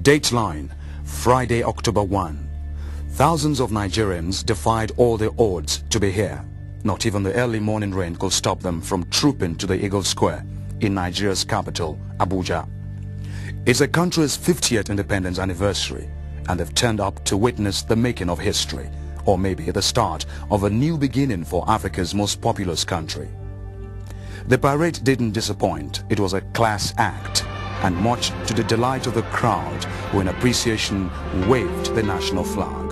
Dateline, Friday, October 1. Thousands of Nigerians defied all the odds to be here. Not even the early morning rain could stop them from trooping to the Eagle Square in Nigeria's capital, Abuja. It's the country's 50th independence anniversary, and they've turned up to witness the making of history, or maybe the start of a new beginning for Africa's most populous country. The parade didn't disappoint. It was a class act, and much to the delight of the crowd, who in appreciation waved the national flag.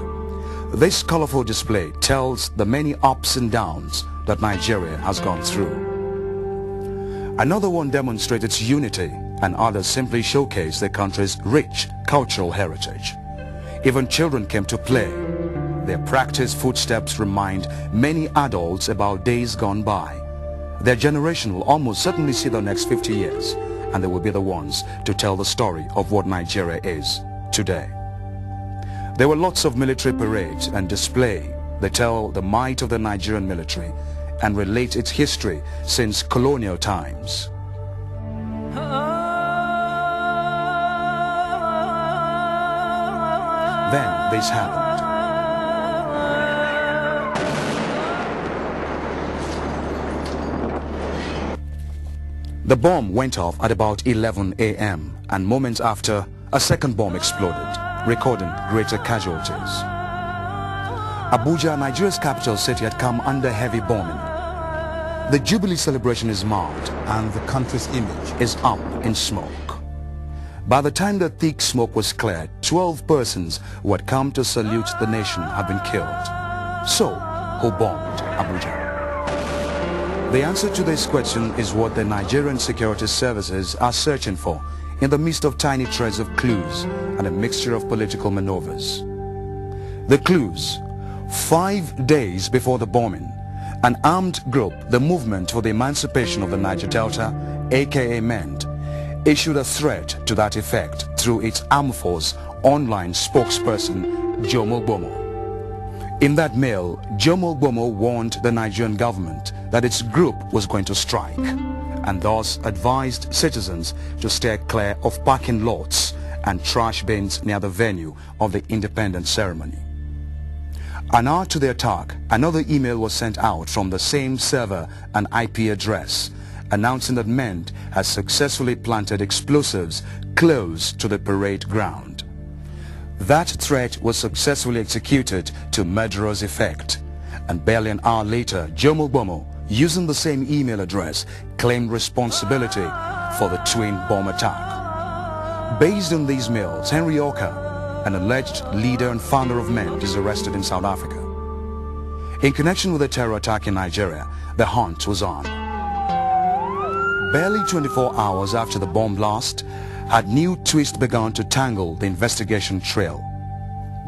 This colorful display tells the many ups and downs that Nigeria has gone through. Another one demonstrates its unity, and others simply showcase the country's rich cultural heritage. Even children came to play. Their practiced footsteps remind many adults about days gone by. Their generation will almost certainly see the next 50 years, and they will be the ones to tell the story of what Nigeria is today. There were lots of military parades and display. They tell the might of the Nigerian military and relate its history since colonial times. Then this happened. The bomb went off at about 11 a.m. and moments after, a second bomb exploded, recording greater casualties. Abuja, Nigeria's capital city, had come under heavy bombing. The Jubilee celebration is marred and the country's image is up in smoke. By the time the thick smoke was cleared, 12 persons who had come to salute the nation had been killed. So, who bombed Abuja? The answer to this question is what the Nigerian security services are searching for in the midst of tiny threads of clues and a mixture of political maneuvers. The clues: 5 days before the bombing, an armed group, the Movement for the Emancipation of the Niger Delta, aka MEND, issued a threat to that effect through its Armed Force online spokesperson, Jomo Gbomo. In that mail, Jomo Gbomo warned the Nigerian government that its group was going to strike, and thus advised citizens to stay clear of parking lots and trash bins near the venue of the independence ceremony. An hour to the attack, another email was sent out from the same server and IP address, announcing that MEND has successfully planted explosives close to the parade ground. That threat was successfully executed to murderous effect, and barely an hour later, Jomo Gbomo, using the same email address, claimed responsibility for the twin bomb attack. Based on these mails, Henry Oka, an alleged leader and founder of MEND, is arrested in South Africa. In connection with the terror attack in Nigeria, the hunt was on. Barely 24 hours after the bomb blast, had new twist begun to tangle the investigation trail.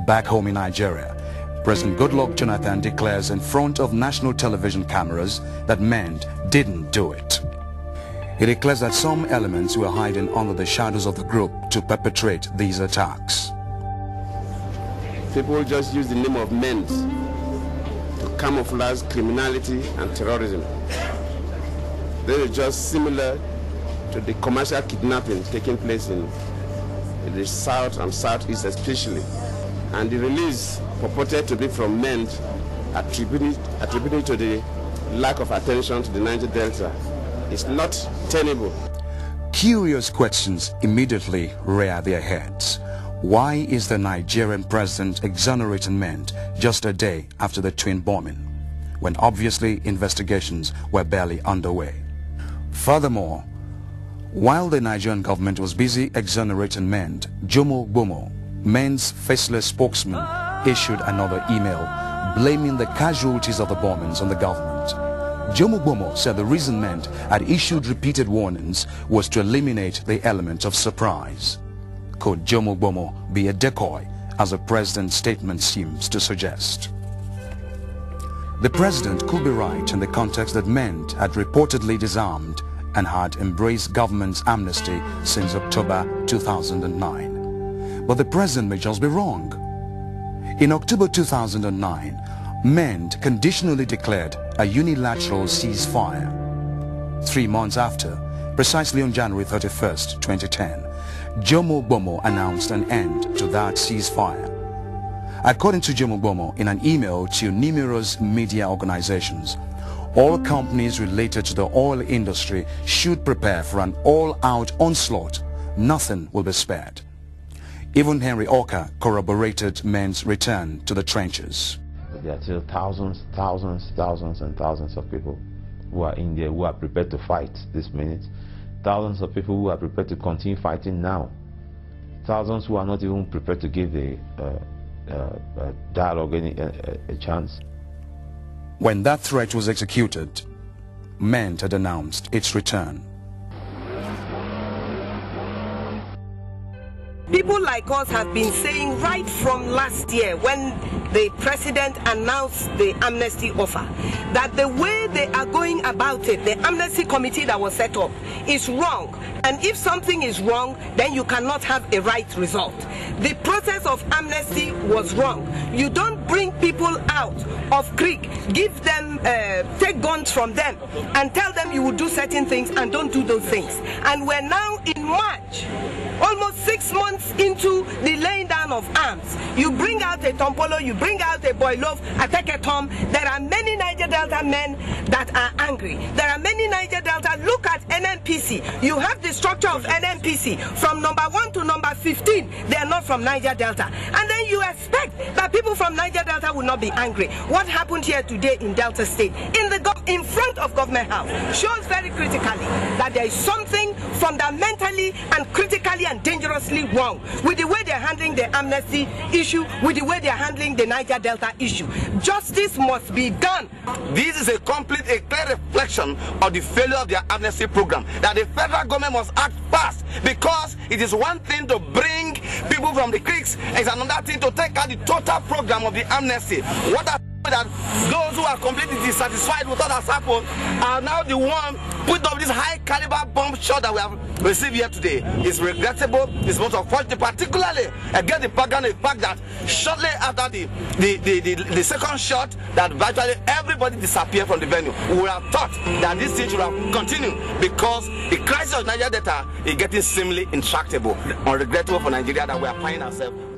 Back home in Nigeria, President Goodluck Jonathan declares in front of national television cameras that MEND didn't do it. He declares that some elements were hiding under the shadows of the group to perpetrate these attacks. People just use the name of MEND to camouflage criminality and terrorism. This is just similar to the commercial kidnapping taking place in the south and southeast especially. And the release purported to be from MEND attributed to the lack of attention to the Niger Delta is not tenable. Curious questions immediately rear their heads. Why is the Nigerian president exonerating MEND just a day after the twin bombing, when obviously investigations were barely underway? Furthermore, while the Nigerian government was busy exonerating MEND, Jomo Gbomo, MEND's faceless spokesman, issued another email blaming the casualties of the bombings on the government. Jomo Gbomo said the reason MEND had issued repeated warnings was to eliminate the element of surprise. Could Jomo Gbomo be a decoy, as the president's statement seems to suggest? The president could be right in the context that MEND had reportedly disarmed and had embraced government's amnesty since October 2009. But the president may just be wrong. In October 2009, MEND conditionally declared a unilateral ceasefire. 3 months after, precisely on January 31st, 2010, Jomo Bomo announced an end to that ceasefire. According to Jomo Bomo, in an email to numerous media organizations, all companies related to the oil industry should prepare for an all-out onslaught. Nothing will be spared. Even Henry Oka corroborated men's return to the trenches. There are still thousands and thousands of people who are in there, who are prepared to fight this minute. Thousands of people who are prepared to continue fighting now. Thousands who are not even prepared to give the dialogue a chance. When that threat was executed, MENT had announced its return. People like us have been saying right from last year, when the president announced the amnesty offer, that the way they are going about it, the amnesty committee that was set up, is wrong. And if something is wrong, then you cannot have a right result. The process of amnesty was wrong. You don't bring people out of creek, give them, take guns from them, and tell them you will do certain things and don't do those things. And we're now in March, almost 6 months into the laying down of arms. You bring out a Tompolo, you bring out a Boilov, a Teketom. There are many Niger Delta men that are angry. There are many Niger Delta. Look at NNPC. You have the structure of NNPC from number 1 to number 15. They are not from Niger Delta. And then you expect that people from Niger Delta will not be angry. What happened here today in Delta State, in front of Government House, shows very critically that there is something fundamentally and critically and dangerously wrong with the way they're handling the amnesty issue, with the way they're handling the Niger Delta issue. Justice must be done. This is a clear reflection of the failure of their amnesty program, that the federal government must act fast, because it is one thing to bring people from the creeks, it's another thing to take out the total program of the amnesty. What are that those who are completely dissatisfied with what has happened are now the one put up this high caliber bomb shot that we have received here today. It's regrettable, it's most unfortunate, particularly against the background of the fact that shortly after the second shot, that virtually everybody disappeared from the venue. We would have thought that this thing should have continued, because the crisis of Niger Delta is getting seemingly intractable. Unregrettable for Nigeria that we are finding ourselves